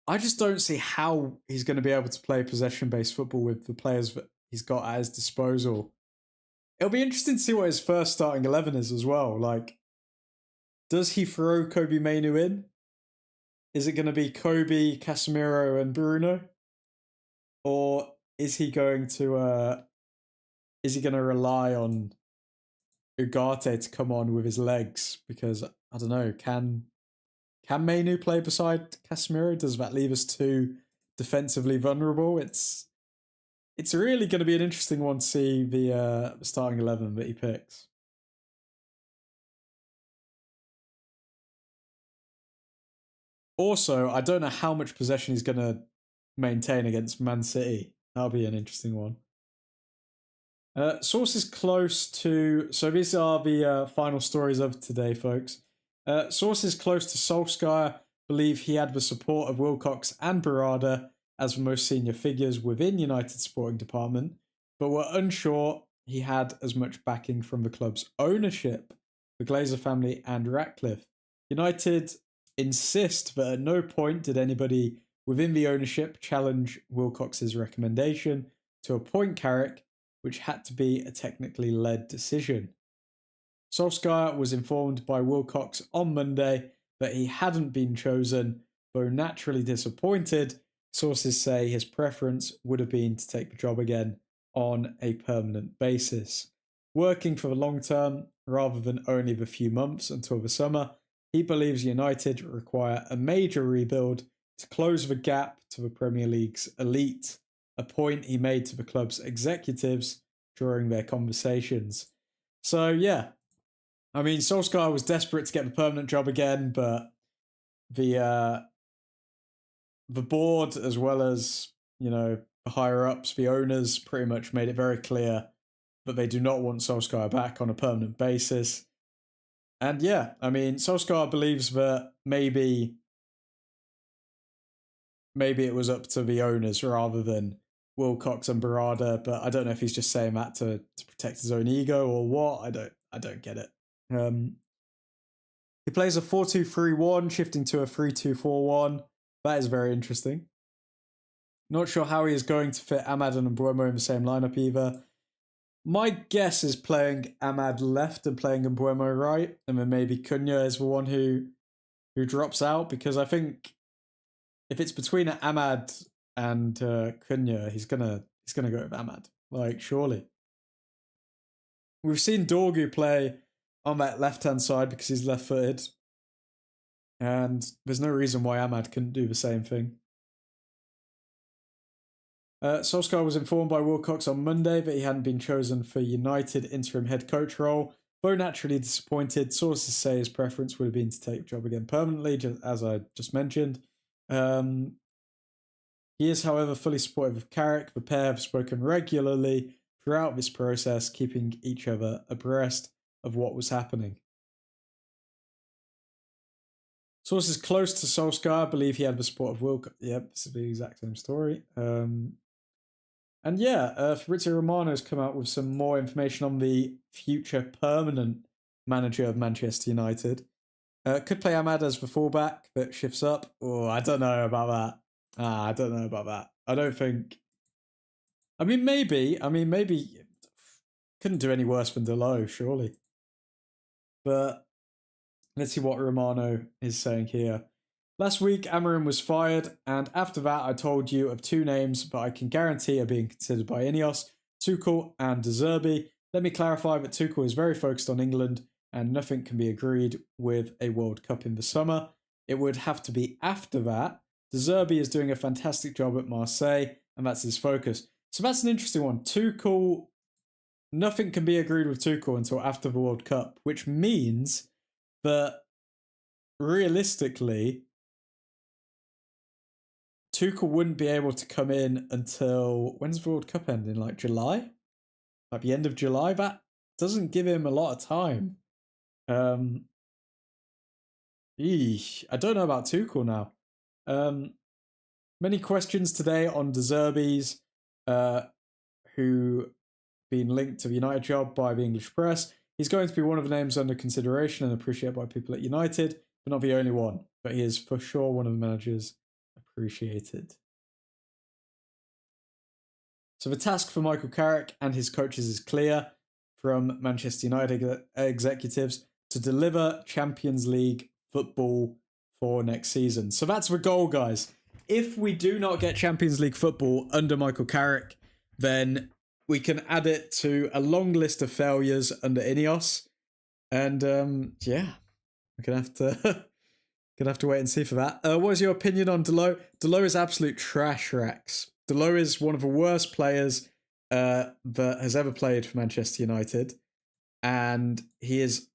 I just don't see how he's going to be able to play possession-based football with the players that he's got at his disposal. It'll be interesting to see what his first starting 11 is as well. Like, does he throw Kobe Mainoo in? Is it going to be Kobe, Casemiro, and Bruno? Or is he going to rely on Ugarte to come on with his legs? Because I don't know, can Mainoo play beside Casemiro? Does that leave us too defensively vulnerable? It's really going to be an interesting one to see the starting 11 that he picks. Also, I don't know how much possession he's going to maintain against Man City. That'll be an interesting one. Sources close to... So these are the final stories of today, folks. Sources close to Solskjaer believe he had the support of Wilcox and Barada as the most senior figures within United's sporting department, but were unsure he had as much backing from the club's ownership, the Glazer family and Ratcliffe. United insist that at no point did anybody within the ownership challenge Wilcox's recommendation to appoint Carrick, which had to be a technically led decision. Solskjaer was informed by Wilcox on Monday that he hadn't been chosen, though naturally disappointed. Sources say his preference would have been to take the job again on a permanent basis. Working for the long term rather than only the few months until the summer, he believes United require a major rebuild to close the gap to the Premier League's elite, a point he made to the club's executives during their conversations. So, yeah. I mean, Solskjaer was desperate to get the permanent job again, but the board, as well as, you know, the higher-ups, the owners, pretty much made it very clear that they do not want Solskjaer back on a permanent basis. And yeah, I mean, Solskjaer believes that maybe it was up to the owners rather than Wilcox and Barada, but I don't know if he's just saying that to protect his own ego or what. I don't get it. He plays a 4-2-3-1, shifting to a 3-2-4-1. That is very interesting. Not sure how he is going to fit Amad and Mbeumo in the same lineup either. My guess is playing Amad left and playing Mbeumo right, and then maybe Cunha is the one who drops out, because I think if it's between Amad and Cunha, he's gonna go with Amad. Like, surely. We've seen Dorgu play on that left-hand side because he's left-footed, and there's no reason why Amad couldn't do the same thing. Solskjaer was informed by Wilcox on Monday that he hadn't been chosen for United interim head coach role. Though naturally disappointed, sources say his preference would have been to take the job again permanently, just as I just mentioned. He is, however, fully supportive of Carrick. The pair have spoken regularly throughout this process, keeping each other abreast of what was happening. Sources close to Solskjaer believe he had the support of Wilcox. Yep, this is the exact same story. And yeah, Fabrizio Romano has come out with some more information on the future permanent manager of Manchester United. Could play Amad as the fullback that shifts up. Oh, I don't know about that. I don't know about that. I don't think... I mean, maybe. Couldn't do any worse than Delo, surely. But let's see what Romano is saying here. Last week, Amorim was fired, and after that, I told you of two names, but I can guarantee are being considered by Ineos, Tuchel and De Zerbi. Let me clarify that Tuchel is very focused on England, and nothing can be agreed with a World Cup in the summer. It would have to be after that. De Zerbi is doing a fantastic job at Marseille, and that's his focus. So that's an interesting one. Tuchel, nothing can be agreed with Tuchel until after the World Cup, which means that realistically, Tuchel wouldn't be able to come in until... When's the World Cup end? In like July? Like the end of July? That doesn't give him a lot of time. I don't know about Tuchel now. Many questions today on De Zerbi's, who been linked to the United job by the English press. He's going to be one of the names under consideration and appreciated by people at United, but not the only one. But he is for sure one of the managers appreciated. So the task for Michael Carrick and his coaches is clear from Manchester United executives to deliver Champions League football for next season. So that's the goal, guys. If we do not get Champions League football under Michael Carrick, then we can add it to a long list of failures under Ineos. And yeah, we're going to have to wait and see for that. What is your opinion on Delo? Delo is absolute trash, Rex. Delo is one of the worst players that has ever played for Manchester United. And he's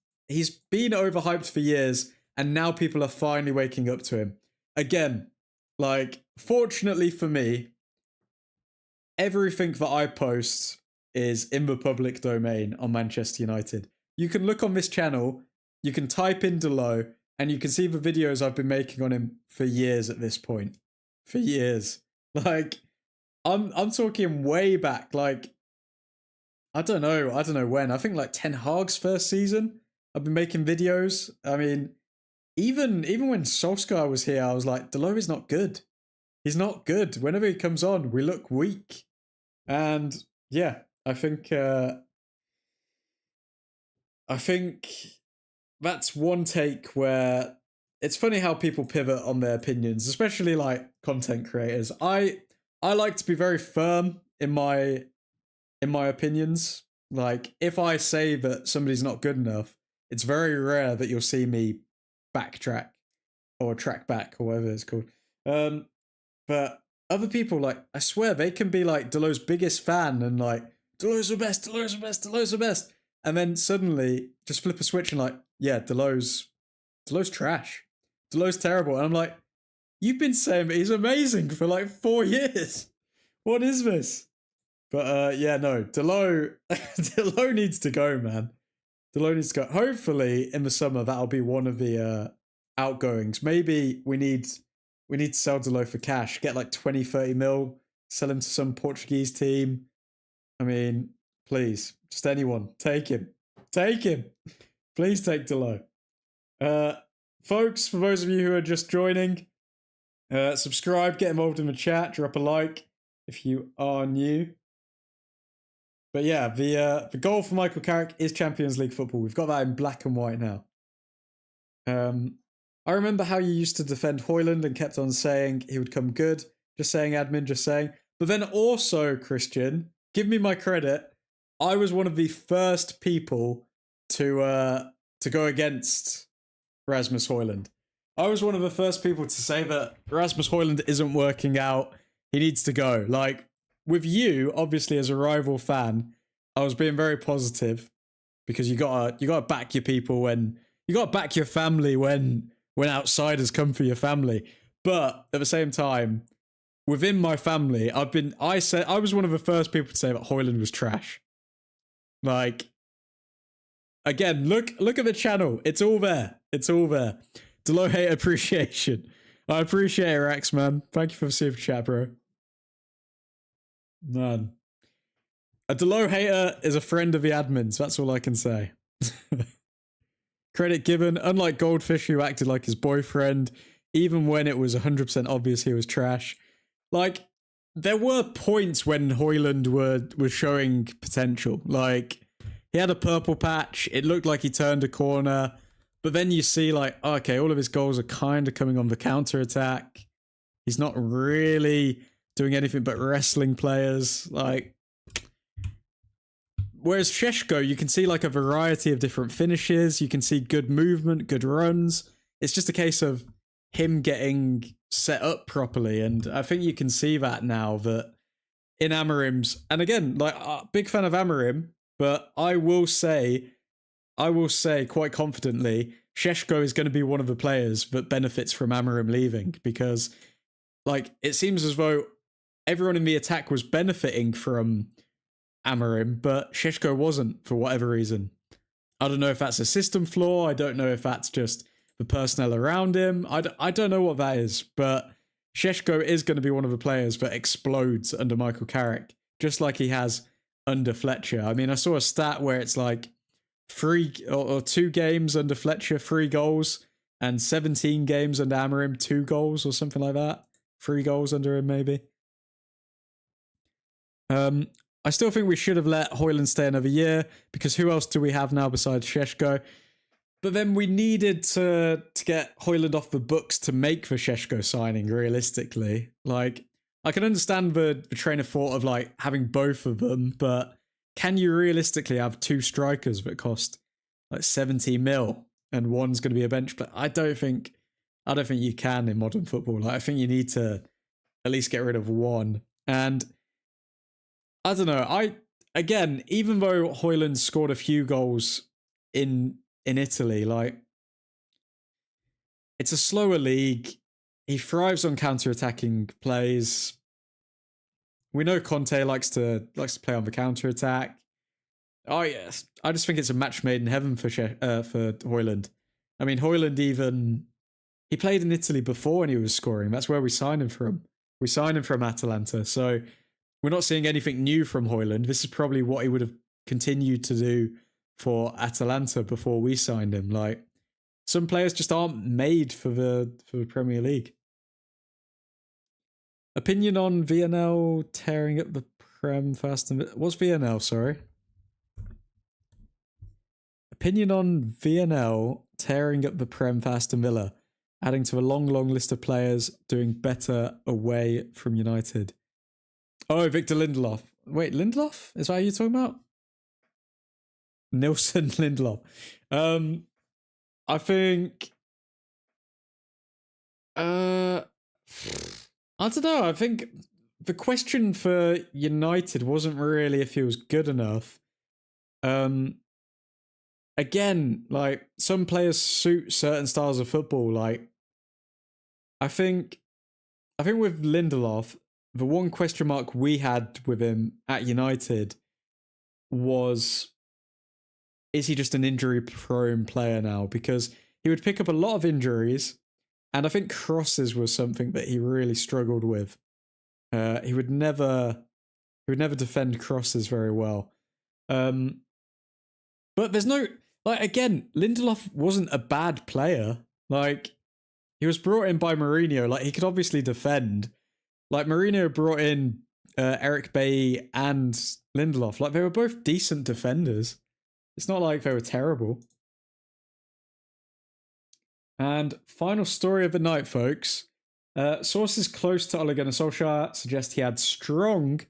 been overhyped for years, and now people are finally waking up to him. again, like, fortunately for me, everything that I post is in the public domain on Manchester United. You can look on this channel, you can type in Delo, and you can see the videos I've been making on him for years at this point. For years. Like, I'm talking way back, like, I don't know when. I think like Ten Hag's first season, I've been making videos. I mean, even when Solskjaer was here, I was like, Delo is not good. He's not good. Whenever he comes on, we look weak. And yeah, I think that's one take where it's funny how people pivot on their opinions, especially like content creators. I like to be very firm in my opinions. Like, if I say that somebody's not good enough, it's very rare that you'll see me backtrack or track back or whatever it's called. But other people, like, I swear they can be like Delo's biggest fan and like, Delo's the best, Delo's the best, Delo's the best. And then suddenly just flip a switch and like, yeah, Delo's trash. Delo's terrible. And I'm like, you've been saying that he's amazing for like 4 years. What is this? But yeah, no, Delo needs to go, man. Delo needs to go. Hopefully in the summer that'll be one of the outgoings. Maybe we need to sell Delo for cash, get like 20, 30 mil, sell him to some Portuguese team. I mean, please, just anyone, take him. Take him. Please take Delo. Folks, for those of you who are just joining, subscribe, get involved in the chat, drop a like if you are new. But yeah, the goal for Michael Carrick is Champions League football. We've got that in black and white now. I remember how you used to defend Højlund and kept on saying he would come good. Just saying, admin, just saying. But then also, Christian, give me my credit. I was one of the first people to go against Rasmus Højlund. I was one of the first people to say that Rasmus Højlund isn't working out. He needs to go. Like, with you, obviously, as a rival fan, I was being very positive because you gotta back your people when you gotta back your family when outsiders come for your family. But at the same time, within my family, I was one of the first people to say that Højlund was trash. Like, again, look at the channel. It's all there. It's all there. Delo hate appreciation. I appreciate it, Rex, man. Thank you for the super chat, bro. Man. A Delo hater is a friend of the admins. That's all I can say. Credit given. Unlike Goldfish, who acted like his boyfriend, even when it was 100% obvious he was trash. Like, there were points when Højlund was showing potential. Like, he had a purple patch. It looked like he turned a corner. But then you see, like, okay, all of his goals are kind of coming on the counter-attack. He's not really doing anything but wrestling players. Like, whereas Šeško, you can see like a variety of different finishes. You can see good movement, good runs. It's just a case of him getting set up properly. And I think you can see that now that in Amorim's, and again, like, big fan of Amorim, but I will say quite confidently, Šeško is going to be one of the players that benefits from Amorim leaving, because like, it seems as though everyone in the attack was benefiting from Amorim, but Šeško wasn't for whatever reason. I don't know if that's a system flaw. I don't know if that's just the personnel around him. I don't know what that is, but Šeško is going to be one of the players that explodes under Michael Carrick, just like he has under Fletcher. I mean, I saw a stat where it's like 3 or 2 games under Fletcher, 3 goals, and 17 games under Amorim, 2 goals or something like that. 3 goals under him, maybe. I still think we should have let Højlund stay another year, because who else do we have now besides Šeško? But then we needed to get Højlund off the books to make the Šeško signing, realistically. Like, I can understand the train of thought of like having both of them, but can you realistically have 2 strikers that cost like 70 mil and one's going to be a bench player? I don't think you can in modern football. Like, I think you need to at least get rid of one. And I don't know. Again, even though Højlund scored a few goals in Italy, like, it's a slower league. he thrives on counter-attacking plays. We know Conte likes to play on the counter-attack. Oh yes, I just think it's a match made in heaven for Højlund. I mean, Højlund he played in Italy before and he was scoring. That's where we signed him from. We signed him from Atalanta, so we're not seeing anything new from Højlund. This is probably what he would have continued to do for Atalanta before we signed him. Like, some players just aren't made for the Premier League. Opinion on VNL tearing up the Prem fast and... What's VNL, sorry? Opinion on VNL tearing up the Prem for Aston Villa, adding to a long list of players doing better away from United. Oh, Victor Lindelof. Wait, Lindelof? Is that who you're talking about? Nilsson Lindelof. I think... I don't know. I think the question for United wasn't really if he was good enough. Again, like, some players suit certain styles of football. Like, I think with Lindelof, the one question mark we had with him at United was, is he just an injury-prone player now? Because he would pick up a lot of injuries, and I think crosses was something that he really struggled with. He would never defend crosses very well. But there's no... Like, again, Lindelof wasn't a bad player. Like, he was brought in by Mourinho. Like, he could obviously defend. Like, Mourinho brought in Eric Bailly and Lindelof. Like, they were both decent defenders. It's not like they were terrible. And final story of the night, folks. Sources close to Ole Gunnar Solskjaer suggest he had strong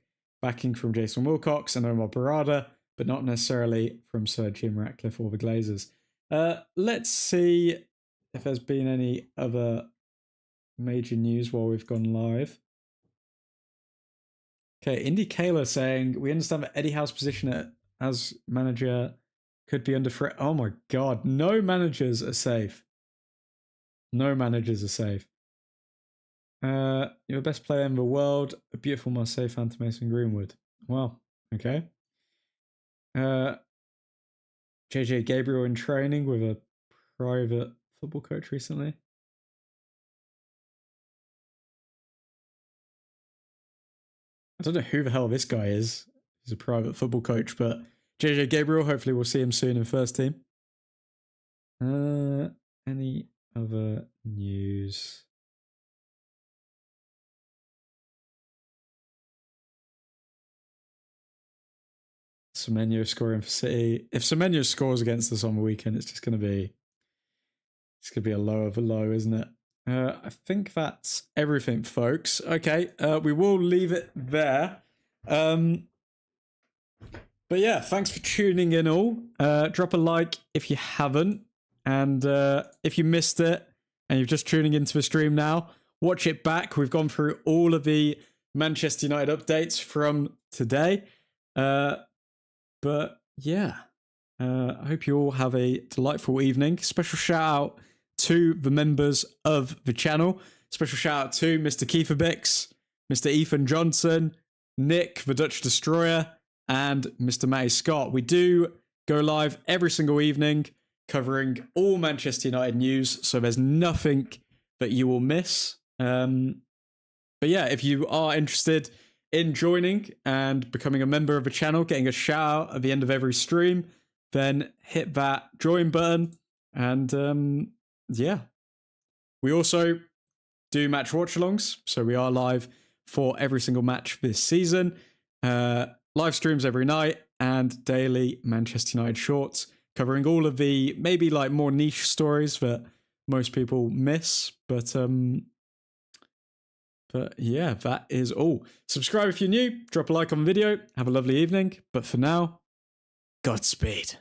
backing from Jason Wilcox and Omar Barada, but not necessarily from Sir Jim Ratcliffe or the Glazers. Let's see if there's been any other major news while we've gone live. Okay, Indy Kayla saying, we understand that Eddie Howe's position as manager could be under threat. Oh my god, no managers are safe. No managers are safe. You're the best player in the world. A beautiful Marseille fan to Mason Greenwood. Well, okay. JJ Gabriel in training with a private football coach recently. I don't know who the hell this guy is. He's a private football coach, but JJ Gabriel, hopefully we'll see him soon in first team. Any other news? Semenyo scoring for City. If Semenyo scores against us on the weekend, it's just going to be... It's going to be a low of a low, isn't it? I think that's everything, folks. Okay, we will leave it there. But yeah, thanks for tuning in all. Drop a like if you haven't. And if you missed it and you're just tuning into the stream now, watch it back. We've gone through all of the Manchester United updates from today. But yeah, I hope you all have a delightful evening. Special shout out to the members of the channel. Special shout out to Mr. Kiefer Bix, Mr. Ethan Johnson, Nick, the Dutch Destroyer, and Mr. Matty Scott. We do go live every single evening covering all Manchester United news, so there's nothing that you will miss. But yeah, if you are interested in joining and becoming a member of the channel, getting a shout out at the end of every stream, then hit that join button. And yeah, we also do match watch alongs, so we are live for every single match this season. Live streams every night and daily Manchester United shorts covering all of the maybe like more niche stories that most people miss. But yeah, that is all. Subscribe if you're new, drop a like on the video, have a lovely evening. But for now, Godspeed.